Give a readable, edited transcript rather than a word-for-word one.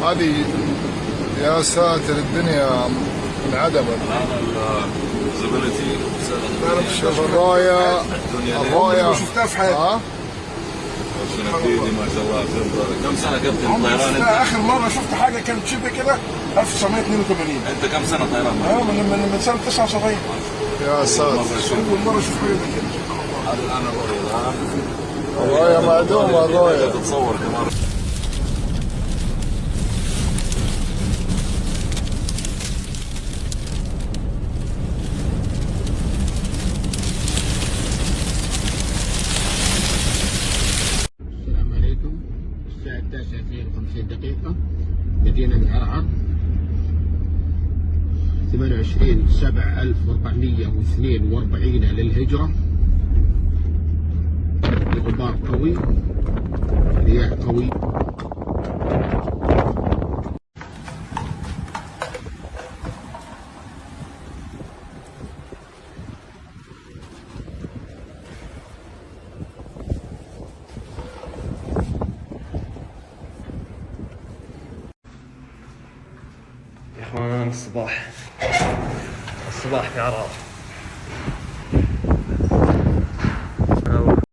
هذه يا ساتر الدنيا انعدمت. هذا الزبلتي شوف الرايه الرايه شفتها في حياتي. سنتيدي ما شاء الله خبره. كم سنه كابتن طيران انت؟ اخر مره شفت حاجه كانت شبه كده 1982. انت كم سنه طيران؟ من سنه 79. يا ساتر اول مره اشوف حاجه زي كده. هذا الان الرؤيه. الرايه معدومه الرايه. تتصور كمان. السلام عليكم. الساعة 9:52 مدينة العرعر. 28/7/1442 للهجرة. الغبار قوي، رياح قوي. يا اخوان الصباح في عرعر.